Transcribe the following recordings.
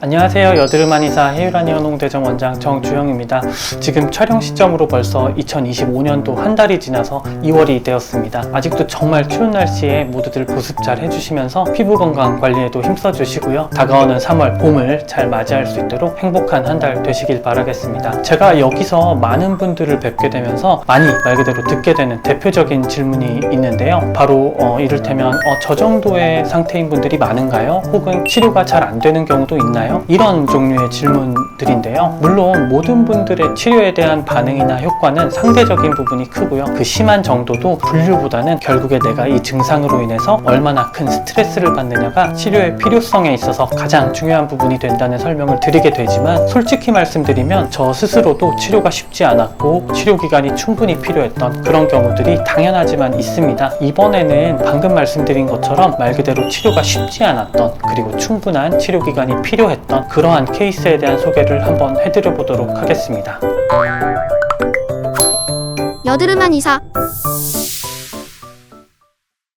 안녕하세요. 여드름 한의사 해유라니언홍대점 원장 정주영입니다. 지금 촬영 시점으로 벌써 2025년도 한 달이 지나서 2월이 되었습니다. 아직도 정말 추운 날씨에 모두들 보습 잘 해주시면서 피부 건강 관리에도 힘써주시고요. 다가오는 3월 봄을 잘 맞이할 수 있도록 행복한 한 달 되시길 바라겠습니다. 제가 여기서 많은 분들을 뵙게 되면서 많이 말 그대로 듣게 되는 대표적인 질문이 있는데요. 바로 이를테면 저 정도의 상태인 분들이 많은가요? 혹은 치료가 잘 안 되는 경우도 있나요? 이런 종류의 질문들인데요. 물론 모든 분들의 치료에 대한 반응이나 효과는 상대적인 부분이 크고요. 그 심한 정도도 분류보다는 결국에 내가 이 증상으로 인해서 얼마나 큰 스트레스를 받느냐가 치료의 필요성에 있어서 가장 중요한 부분이 된다는 설명을 드리게 되지만, 솔직히 말씀드리면 저 스스로도 치료가 쉽지 않았고 치료 기간이 충분히 필요했던 그런 경우들이 당연하지만 있습니다. 이번에는 방금 말씀드린 것처럼 말 그대로 치료가 쉽지 않았던, 그리고 충분한 치료 기간이 필요했던 그러한 케이스에 대한 소개를 한번 해드려 보도록 하겠습니다. 여드름 한의사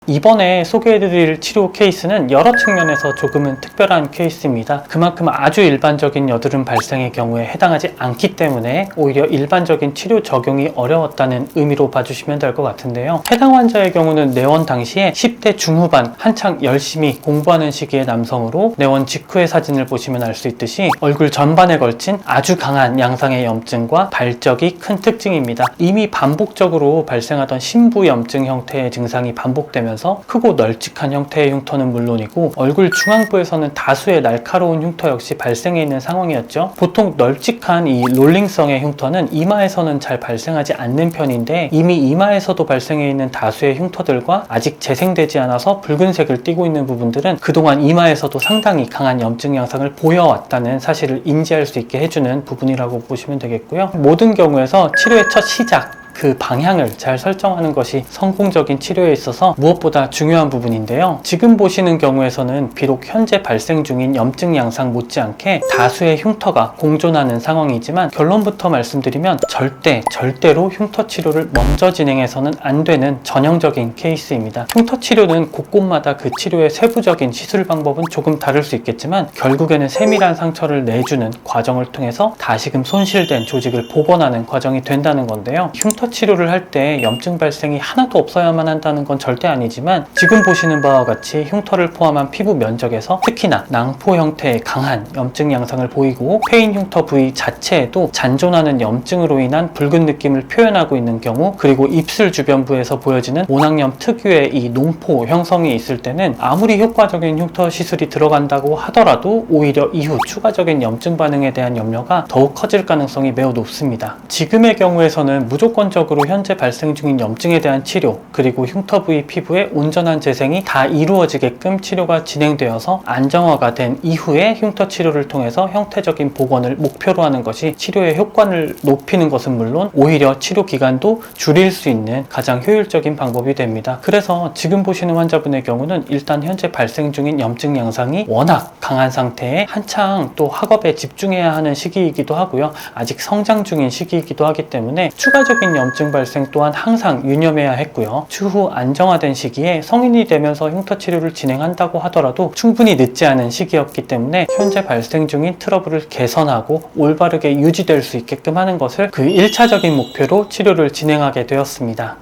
이번에 소개해드릴 치료 케이스는 여러 측면에서 조금은 특별한 케이스입니다. 그만큼 아주 일반적인 여드름 발생의 경우에 해당하지 않기 때문에 오히려 일반적인 치료 적용이 어려웠다는 의미로 봐주시면 될 것 같은데요. 해당 환자의 경우는 내원 당시에 10대 중후반 한창 열심히 공부하는 시기의 남성으로, 내원 직후의 사진을 보시면 알 수 있듯이 얼굴 전반에 걸친 아주 강한 양상의 염증과 발적이 큰 특징입니다. 이미 반복적으로 발생하던 신부염증 형태의 증상이 반복되면서 크고 널찍한 형태의 흉터는 물론이고 얼굴 중앙부에서는 다수의 날카로운 흉터 역시 발생해 있는 상황이었죠. 보통 널찍한 이 롤링성의 흉터는 이마에서는 잘 발생하지 않는 편인데, 이미 이마에서도 발생해 있는 다수의 흉터들과 아직 재생되지 않아서 붉은색을 띠고 있는 부분들은 그동안 이마에서도 상당히 강한 염증 양상을 보여왔다는 사실을 인지할 수 있게 해주는 부분이라고 보시면 되겠고요. 모든 경우에서 치료의 첫 시작, 그 방향을 잘 설정하는 것이 성공적인 치료에 있어서 무엇보다 중요한 부분인데요. 지금 보시는 경우에서는 비록 현재 발생 중인 염증 양상 못지않게 다수의 흉터가 공존하는 상황이지만, 결론부터 말씀드리면 절대로 흉터 치료를 먼저 진행해서는 안 되는 전형적인 케이스입니다. 흉터 치료는 곳곳마다 그 치료의 세부적인 시술 방법은 조금 다를 수 있겠지만, 결국에는 세밀한 상처를 내주는 과정을 통해서 다시금 손실된 조직을 복원하는 과정이 된다는 건데요. 흉터 치료를 할 때 염증 발생이 하나도 없어야만 한다는 건 절대 아니지만, 지금 보시는 바와 같이 흉터를 포함한 피부 면적에서 특히나 낭포 형태의 강한 염증 양상을 보이고 페인 흉터 부위 자체에도 잔존하는 염증으로 인한 붉은 느낌을 표현하고 있는 경우, 그리고 입술 주변부에서 보여지는 모낭염 특유의 이 농포 형성이 있을 때는 아무리 효과적인 흉터 시술이 들어간다고 하더라도 오히려 이후 추가적인 염증 반응에 대한 염려가 더욱 커질 가능성이 매우 높습니다. 지금의 경우에서는 무조건적으로 현재 발생 중인 염증에 대한 치료, 그리고 흉터 부위 피부의 온전한 재생이 다 이루어지게끔 치료가 진행되어서 안정화가 된 이후에 흉터 치료를 통해서 형태적인 복원을 목표로 하는 것이 치료의 효과를 높이는 것은 물론 오히려 치료 기간도 줄일 수 있는 가장 효율적인 방법이 됩니다. 그래서 지금 보시는 환자분의 경우는 일단 현재 발생 중인 염증 양상이 워낙 강한 상태에 한창 또 학업에 집중해야 하는 시기이기도 하고요. 아직 성장 중인 시기이기도 하기 때문에 추가적인 염증 발생 또한 항상 유념해야 했고요. 추후 안정화된 시기에 성인이 되면서 흉터 치료를 진행한다고 하더라도 충분히 늦지 않은 시기였기 때문에 현재 발생 중인 트러블을 개선하고 올바르게 유지될 수 있게끔 하는 것을 그 1차적인 목표로 치료를 진행하게 되었습니다.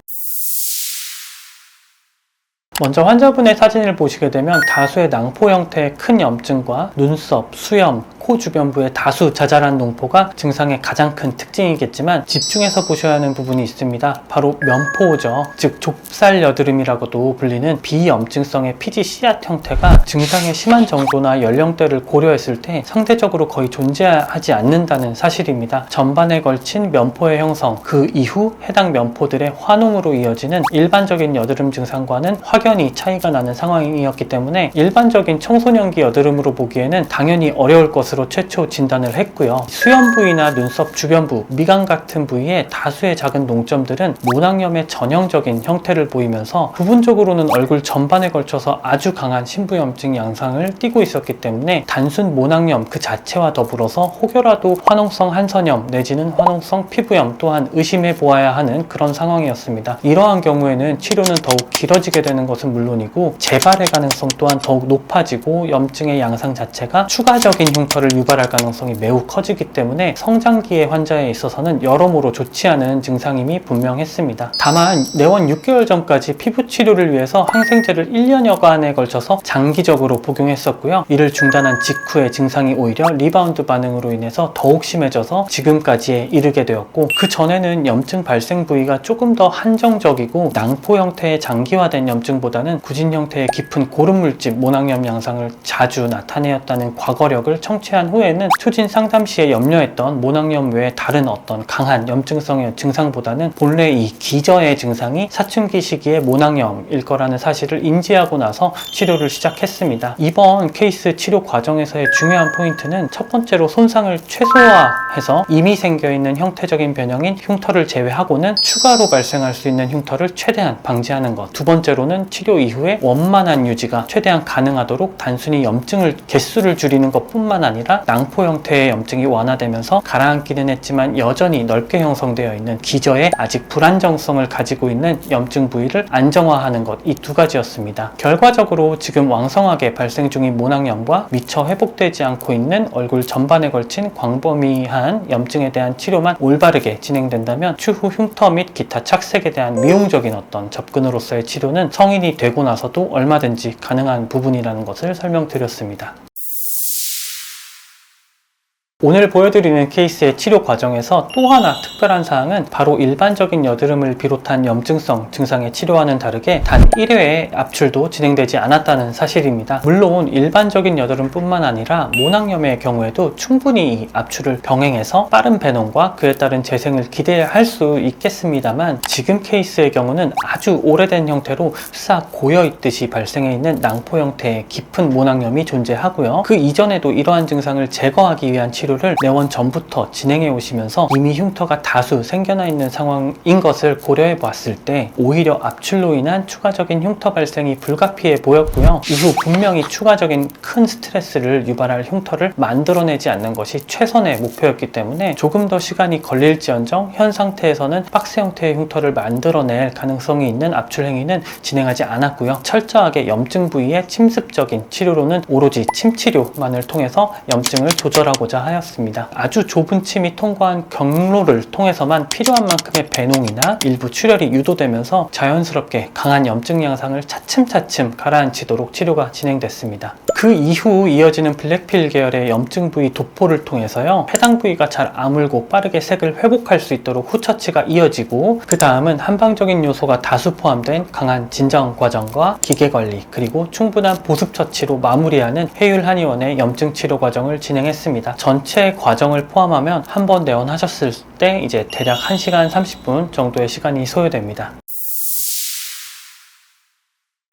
먼저 환자분의 사진을 보시게 되면 다수의 낭포 형태의 큰 염증과 눈썹, 수염, 코 주변부에 다수 자잘한 농포가 증상의 가장 큰 특징이겠지만, 집중해서 보셔야 하는 부분이 있습니다. 바로 면포죠. 즉 좁쌀 여드름이라고도 불리는 비염증성의 피지 씨앗 형태가 증상의 심한 정도나 연령대를 고려했을 때 상대적으로 거의 존재하지 않는다는 사실입니다. 전반에 걸친 면포의 형성, 그 이후 해당 면포들의 환웅으로 이어지는 일반적인 여드름 증상과는 확연히 차이가 나는 상황이었기 때문에 일반적인 청소년기 여드름으로 보기에는 당연히 어려울 것으로 최초 진단을 했고요. 수염 부위나 눈썹 주변부, 미간 같은 부위에 다수의 작은 농점들은 모낭염의 전형적인 형태를 보이면서 부분적으로는 얼굴 전반에 걸쳐서 아주 강한 신부염증 양상을 띠고 있었기 때문에 단순 모낭염 그 자체와 더불어서 혹여라도 화농성 한선염 내지는 화농성 피부염 또한 의심해 보아야 하는 그런 상황이었습니다. 이러한 경우에는 치료는 더욱 길어지게 되는 것은 물론이고 재발의 가능성 또한 더욱 높아지고 염증의 양상 자체가 추가적인 흉터를 증상들을 유발할 가능성이 매우 커지기 때문에 성장기의 환자에 있어서는 여러모로 좋지 않은 증상임이 분명했습니다. 다만 내원 6개월 전까지 피부 치료를 위해서 항생제를 1년여간에 걸쳐서 장기적으로 복용했었고요. 이를 중단한 직후의 증상이 오히려 리바운드 반응으로 인해서 더욱 심해져서 지금까지에 이르게 되었고, 그 전에는 염증 발생 부위가 조금 더 한정적이고 낭포 형태의 장기화된 염증보다는 구진 형태의 깊은 고름물집 모낭염 양상을 자주 나타내었다는 과거력을 청취한 후에는 초진 상담 시에 염려했던 모낭염 외에 다른 어떤 강한 염증성의 증상보다는 본래 이 기저의 증상이 사춘기 시기의 모낭염일 거라는 사실을 인지하고 나서 치료를 시작했습니다. 이번 케이스 치료 과정에서의 중요한 포인트는 첫 번째로 손상을 최소화해서 이미 생겨있는 형태적인 변형인 흉터를 제외하고는 추가로 발생할 수 있는 흉터를 최대한 방지하는 것. 두 번째로는 치료 이후에 원만한 유지가 최대한 가능하도록 단순히 염증을 개수를 줄이는 것 뿐만 아니라 낭포 형태의 염증이 완화되면서 가라앉기는 했지만 여전히 넓게 형성되어 있는 기저에 아직 불안정성을 가지고 있는 염증 부위를 안정화하는 것, 이 두 가지였습니다. 결과적으로 지금 왕성하게 발생 중인 모낭염과 미처 회복되지 않고 있는 얼굴 전반에 걸친 광범위한 염증에 대한 치료만 올바르게 진행된다면 추후 흉터 및 기타 착색에 대한 미용적인 어떤 접근으로서의 치료는 성인이 되고 나서도 얼마든지 가능한 부분이라는 것을 설명드렸습니다. 오늘 보여드리는 케이스의 치료 과정에서 또 하나 특별한 사항은 바로 일반적인 여드름을 비롯한 염증성 증상의 치료와는 다르게 단 1회의 압출도 진행되지 않았다는 사실입니다. 물론 일반적인 여드름 뿐만 아니라 모낭염의 경우에도 충분히 이 압출을 병행해서 빠른 배농과 그에 따른 재생을 기대할 수 있겠습니다만, 지금 케이스의 경우는 아주 오래된 형태로 싹 고여있듯이 발생해 있는 낭포 형태의 깊은 모낭염이 존재하고요. 그 이전에도 이러한 증상을 제거하기 위한 치료를 내원 전부터 진행해 오시면서 이미 흉터가 다수 생겨나 있는 상황인 것을 고려해 봤을 때 오히려 압출로 인한 추가적인 흉터 발생이 불가피해 보였고요. 이후 분명히 추가적인 큰 스트레스를 유발할 흉터를 만들어내지 않는 것이 최선의 목표였기 때문에 조금 더 시간이 걸릴지언정 현 상태에서는 박스 형태의 흉터를 만들어낼 가능성이 있는 압출 행위는 진행하지 않았고요. 철저하게 염증 부위의 침습적인 치료로는 오로지 침치료만을 통해서 염증을 조절하고자 하였습니다. 아주 좁은 침이 통과한 경로를 통해서만 필요한 만큼의 배농이나 일부 출혈이 유도되면서 자연스럽게 강한 염증 양상을 차츰차츰 가라앉히도록 치료가 진행됐습니다. 그 이후 이어지는 블랙필 계열의 염증 부위 도포를 통해서요, 해당 부위가 잘 아물고 빠르게 색을 회복할 수 있도록 후처치가 이어지고, 그 다음은 한방적인 요소가 다수 포함된 강한 진정 과정과 기계 관리, 그리고 충분한 보습 처치로 마무리하는 해율 한의원의 염증 치료 과정을 진행했습니다. 전체 과정을 포함하면 한 번 내원하셨을 때 이제 대략 1시간 30분 정도의 시간이 소요됩니다.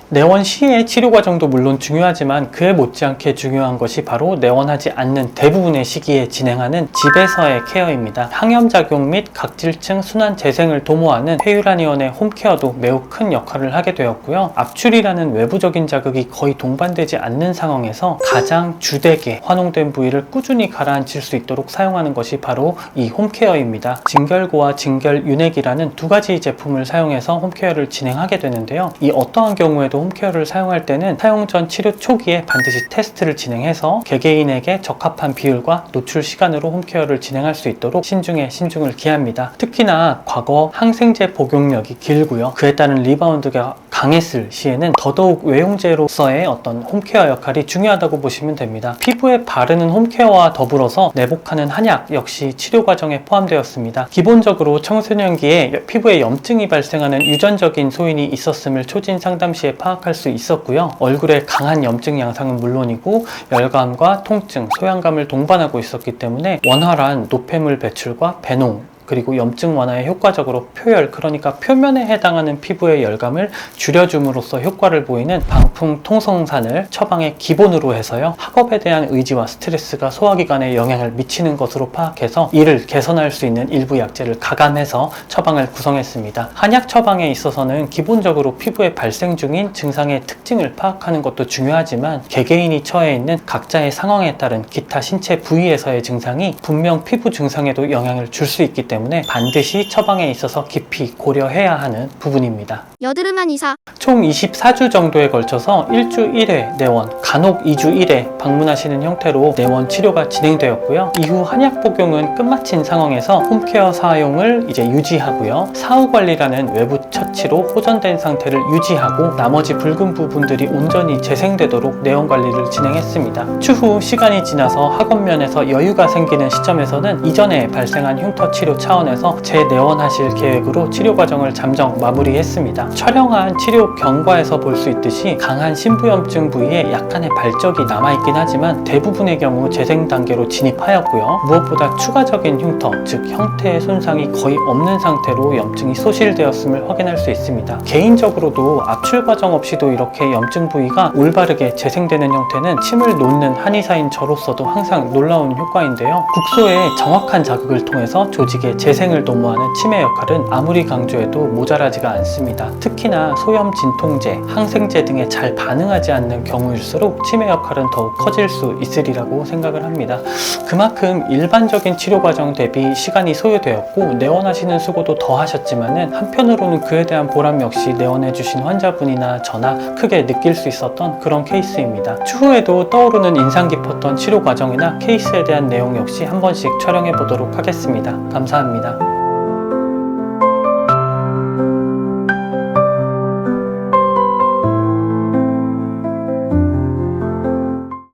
내원 시의 치료 과정도 물론 중요하지만 그에 못지않게 중요한 것이 바로 내원하지 않는 대부분의 시기에 진행하는 집에서의 케어입니다. 항염작용 및 각질층 순환 재생을 도모하는 해유란의원의 홈케어도 매우 큰 역할을 하게 되었고요. 압출이라는 외부적인 자극이 거의 동반되지 않는 상황에서 가장 주되게 환원된 부위를 꾸준히 가라앉힐 수 있도록 사용하는 것이 바로 이 홈케어입니다. 진결고와 진결윤액이라는 두 가지 제품을 사용해서 홈케어를 진행하게 되는데요. 이 어떠한 경우에도 홈케어를 사용할 때는 사용 전 치료 초기에 반드시 테스트를 진행해서 개개인에게 적합한 비율과 노출 시간으로 홈케어를 진행할 수 있도록 신중에 신중을 기합니다. 특히나 과거 항생제 복용력이 길고요, 그에 따른 리바운드가 강했을 시에는 더더욱 외용제로서의 어떤 홈케어 역할이 중요하다고 보시면 됩니다. 피부에 바르는 홈케어와 더불어서 내복하는 한약 역시 치료 과정에 포함되었습니다. 기본적으로 청소년기에 피부에 염증이 발생하는 유전적인 소인이 있었음을 초진 상담 시에 파악할 수 있었고요. 얼굴에 강한 염증 양상은 물론이고 열감과 통증, 소양감을 동반하고 있었기 때문에 원활한 노폐물 배출과 배농, 그리고 염증 완화에 효과적으로 표열, 그러니까 표면에 해당하는 피부의 열감을 줄여줌으로써 효과를 보이는 방풍 통성산을 처방의 기본으로 해서요, 학업에 대한 의지와 스트레스가 소화기관에 영향을 미치는 것으로 파악해서 이를 개선할 수 있는 일부 약재를 가감해서 처방을 구성했습니다. 한약 처방에 있어서는 기본적으로 피부에 발생 중인 증상의 특징을 파악하는 것도 중요하지만 개개인이 처해 있는 각자의 상황에 따른 기타 신체 부위에서의 증상이 분명 피부 증상에도 영향을 줄 수 있기 때문에 때문에 반드시 처방에 있어서 깊이 고려해야 하는 부분입니다. 여드름 한의사 총 24주 정도에 걸쳐서 1주 1회 내원, 간혹 2주 1회 방문하시는 형태로 내원 치료가 진행되었고요. 이후 한약 복용은 끝마친 상황에서 홈케어 사용을 이제 유지하고요. 사후 관리라는 외부 처치로 호전된 상태를 유지하고 나머지 붉은 부분들이 온전히 재생되도록 내원 관리를 진행했습니다. 추후 시간이 지나서 학원면에서 여유가 생기는 시점에서는 이전에 발생한 흉터 치료 차원에서 재내원하실 계획으로 치료 과정을 잠정 마무리했습니다. 촬영한 치료 경과에서 볼 수 있듯이 강한 심부염증 부위에 약간의 발적이 남아있긴 하지만 대부분의 경우 재생 단계로 진입하였고요. 무엇보다 추가적인 흉터, 즉 형태의 손상이 거의 없는 상태로 염증이 소실되었음을 확인할 수 있습니다. 개인적으로도 압출 과정 없이도 이렇게 염증 부위가 올바르게 재생되는 형태는 침을 놓는 한의사인 저로서도 항상 놀라운 효과인데요. 국소의 정확한 자극을 통해서 조직의 재생을 도모하는 침의 역할은 아무리 강조해도 모자라지가 않습니다. 특히나 소염 진통제, 항생제 등에 잘 반응하지 않는 경우일수록 침의 역할은 더욱 커질 수 있으리라고 생각을 합니다. 그만큼 일반적인 치료 과정 대비 시간이 소요되었고 내원하시는 수고도 더 하셨지만은 한편으로는 그에 대한 보람 역시 내원해주신 환자분이나 저나 크게 느낄 수 있었던 그런 케이스입니다. 추후에도 떠오르는 인상 깊었던 치료 과정이나 케이스에 대한 내용 역시 한 번씩 촬영해 보도록 하겠습니다. 감사합니다.